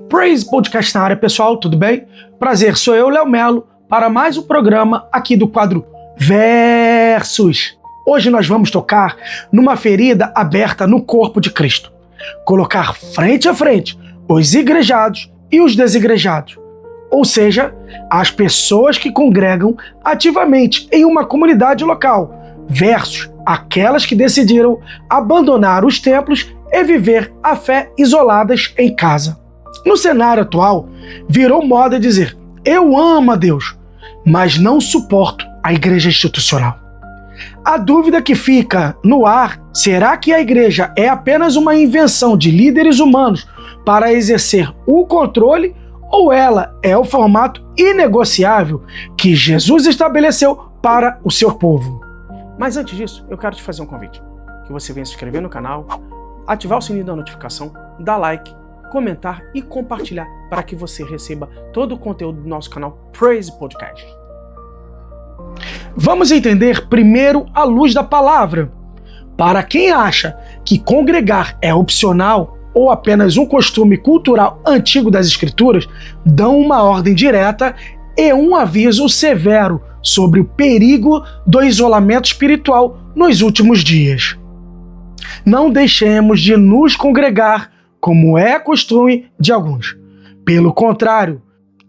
Praise Podcast na área, pessoal, tudo bem? Prazer, sou eu, Léo Melo, para mais um programa aqui do quadro Versus. Hoje nós vamos tocar numa ferida aberta no corpo de Cristo. Colocar frente a frente os igrejados e os desigrejados. Ou seja, as pessoas que congregam ativamente em uma comunidade local, versus aquelas que decidiram abandonar os templos e viver a fé isoladas em casa. No cenário atual, virou moda dizer: eu amo a Deus, mas não suporto a igreja institucional. A dúvida que fica no ar: será que a igreja é apenas uma invenção de líderes humanos para exercer o controle, ou ela é o formato inegociável que Jesus estabeleceu para o seu povo? Mas antes disso, eu quero te fazer um convite: que você venha se inscrever no canal, ativar o sininho da notificação, dar like, comentar e compartilhar para que você receba todo o conteúdo do nosso canal Praise Podcast. Vamos entender primeiro à luz da palavra. Para quem acha que congregar é opcional ou apenas um costume cultural antigo das Escrituras, dão uma ordem direta e um aviso severo sobre o perigo do isolamento espiritual nos últimos dias. Não deixemos de nos congregar como é costume de alguns. Pelo contrário,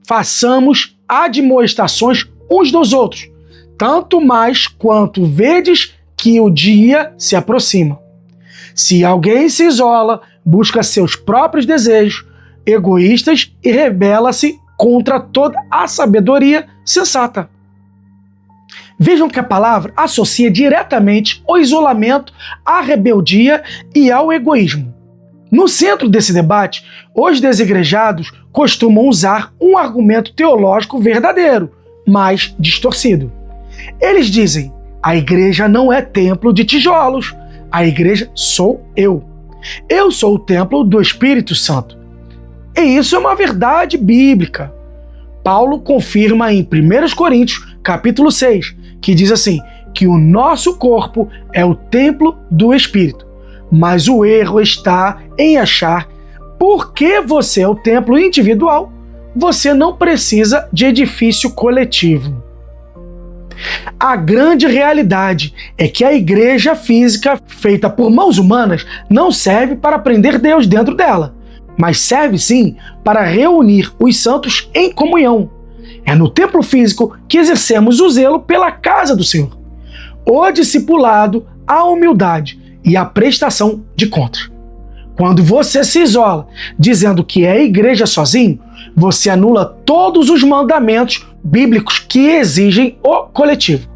façamos admoestações uns dos outros, tanto mais quanto vedes que o dia se aproxima. Se alguém se isola, busca seus próprios desejos egoístas e rebela-se contra toda a sabedoria sensata. Vejam que a palavra associa diretamente o isolamento à rebeldia e ao egoísmo. No centro desse debate, os desigrejados costumam usar um argumento teológico verdadeiro, mas distorcido. Eles dizem: a igreja não é templo de tijolos, a igreja sou eu. Eu sou o templo do Espírito Santo. E isso é uma verdade bíblica. Paulo confirma em 1 Coríntios, capítulo 6, que diz assim, que o nosso corpo é o templo do Espírito. Mas o erro está em achar, porque você é o templo individual, você não precisa de edifício coletivo. A grande realidade é que a igreja física feita por mãos humanas não serve para prender Deus dentro dela, mas serve sim para reunir os santos em comunhão. É no templo físico que exercemos o zelo pela casa do Senhor, o discipulado, a humildade e a prestação de contas. Quando você se isola dizendo que é igreja sozinho, você anula todos os mandamentos bíblicos que exigem o coletivo.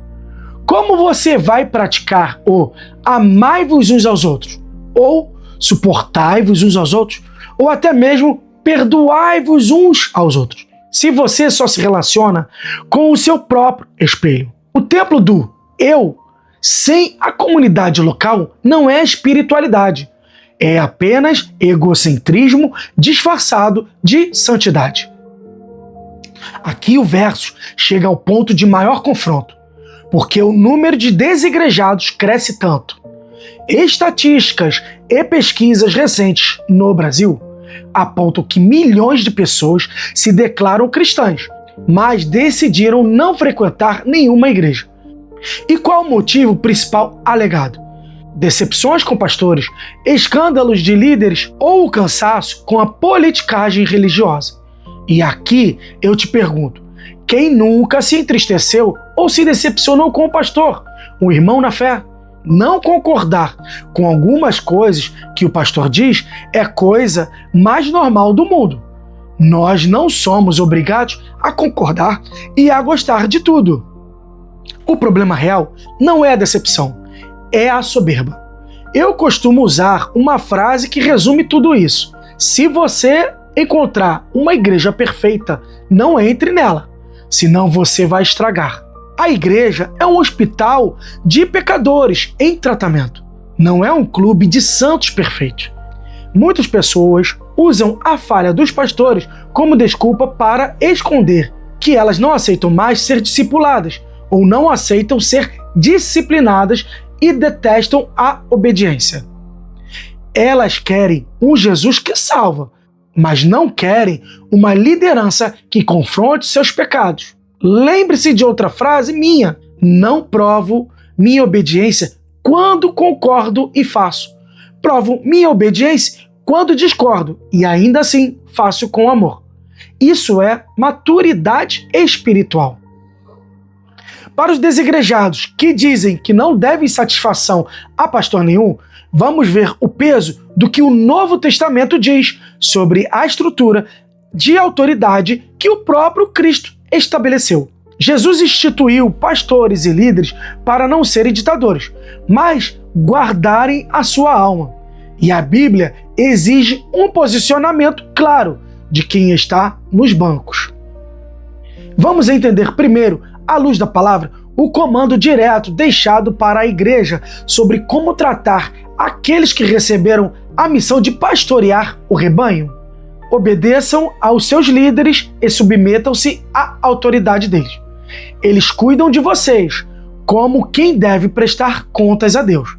Como você vai praticar o amai-vos uns aos outros, ou suportai-vos uns aos outros, ou até mesmo perdoai-vos uns aos outros, se você só se relaciona com o seu próprio espelho? O templo do eu, sem a comunidade local, não é espiritualidade. É apenas egocentrismo disfarçado de santidade. Aqui o verso chega ao ponto de maior confronto, porque o número de desigrejados cresce tanto. Estatísticas e pesquisas recentes no Brasil apontam que milhões de pessoas se declaram cristãs, mas decidiram não frequentar nenhuma igreja. E qual o motivo principal alegado? Decepções com pastores, escândalos de líderes ou o cansaço com a politicagem religiosa. E aqui eu te pergunto: quem nunca se entristeceu ou se decepcionou com o pastor, um irmão na fé? Não concordar com algumas coisas que o pastor diz é coisa mais normal do mundo. Nós não somos obrigados a concordar e a gostar de tudo. O problema real não é a decepção, é a soberba. Eu costumo usar uma frase que resume tudo isso: se você encontrar uma igreja perfeita, não entre nela, senão você vai estragar. A igreja é um hospital de pecadores em tratamento, não é um clube de santos perfeitos. Muitas pessoas usam a falha dos pastores como desculpa para esconder que elas não aceitam mais ser discipuladas ou não aceitam ser disciplinadas e detestam a obediência. Elas querem um Jesus que salva, mas não querem uma liderança que confronte seus pecados. Lembre-se de outra frase minha: não provo minha obediência quando concordo e faço. Provo minha obediência quando discordo e ainda assim faço com amor. Isso é maturidade espiritual. Para os desigrejados que dizem que não devem satisfação a pastor nenhum, vamos ver o peso do que o Novo Testamento diz sobre a estrutura de autoridade que o próprio Cristo estabeleceu. Jesus instituiu pastores e líderes para não serem ditadores, mas guardarem a sua alma. E a Bíblia exige um posicionamento claro de quem está nos bancos. Vamos entender primeiro, à luz da palavra, o comando direto deixado para a igreja sobre como tratar aqueles que receberam a missão de pastorear o rebanho. Obedeçam aos seus líderes e submetam-se à autoridade deles. Eles cuidam de vocês como quem deve prestar contas a Deus.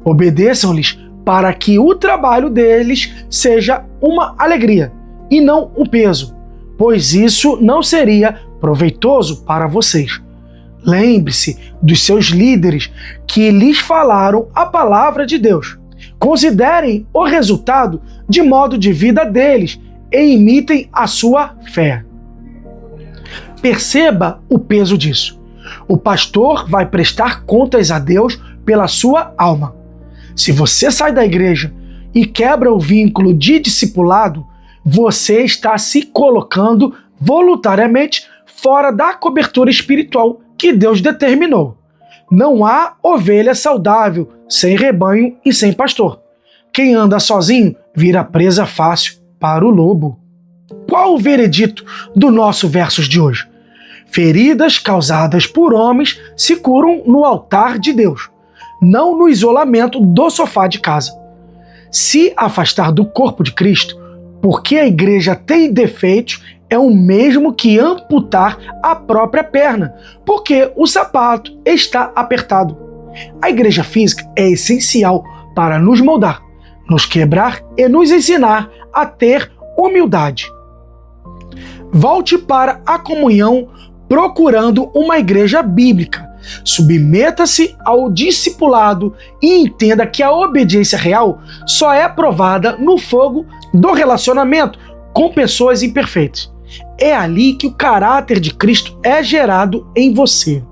Obedeçam-lhes para que o trabalho deles seja uma alegria e não um peso, pois isso não seria proveitoso para vocês. Lembre-se dos seus líderes que lhes falaram a palavra de Deus. Considerem o resultado de modo de vida deles e imitem a sua fé. Perceba o peso disso. O pastor vai prestar contas a Deus pela sua alma. Se você sai da igreja e quebra o vínculo de discipulado, você está se colocando voluntariamente fora da cobertura espiritual que Deus determinou. Não há ovelha saudável sem rebanho e sem pastor. Quem anda sozinho vira presa fácil para o lobo. Qual o veredito do nosso versos de hoje? Feridas causadas por homens se curam no altar de Deus, não no isolamento do sofá de casa. Se afastar do corpo de Cristo porque a igreja tem defeitos é o mesmo que amputar a própria perna, porque o sapato está apertado. A igreja física é essencial para nos moldar, nos quebrar e nos ensinar a ter humildade. Volte para a comunhão procurando uma igreja bíblica. Submeta-se ao discipulado e entenda que a obediência real só é provada no fogo do relacionamento com pessoas imperfeitas. É ali que o caráter de Cristo é gerado em você.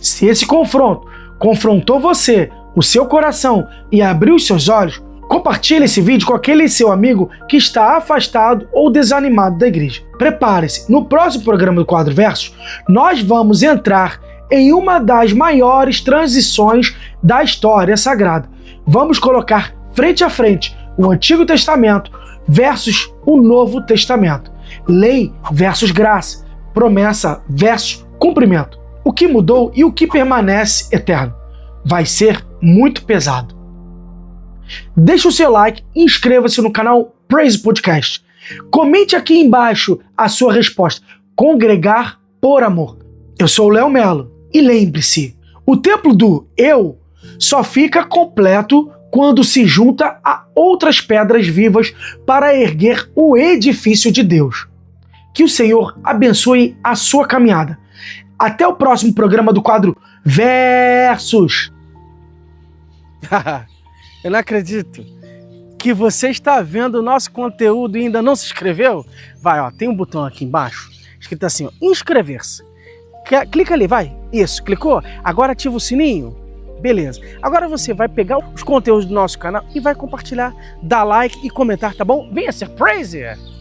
Se esse confronto confrontou você, o seu coração e abriu os seus olhos, compartilhe esse vídeo com aquele seu amigo que está afastado ou desanimado da igreja. Prepare-se, no próximo programa do Quadro Versos, nós vamos entrar em uma das maiores transições da história sagrada. Vamos colocar frente a frente o Antigo Testamento versus o Novo Testamento. Lei versus graça, promessa versus cumprimento. O que mudou e o que permanece eterno. Vai ser muito pesado. Deixe o seu like e inscreva-se no canal Praise Podcast. Comente aqui embaixo a sua resposta. Congregar por amor. Eu sou o Léo Melo e lembre-se, o templo do eu só fica completo quando se junta a outras pedras vivas para erguer o edifício de Deus. Que o Senhor abençoe a sua caminhada. Até o próximo programa do quadro Versos. Eu não acredito que você está vendo o nosso conteúdo e ainda não se inscreveu. Vai, ó, tem um botão aqui embaixo, escrito assim, ó, inscrever-se. Clica ali, vai. Isso, clicou? Agora ativa o sininho. Beleza. Agora você vai pegar os conteúdos do nosso canal e vai compartilhar, dar like e comentar, tá bom? Venha ser Praise!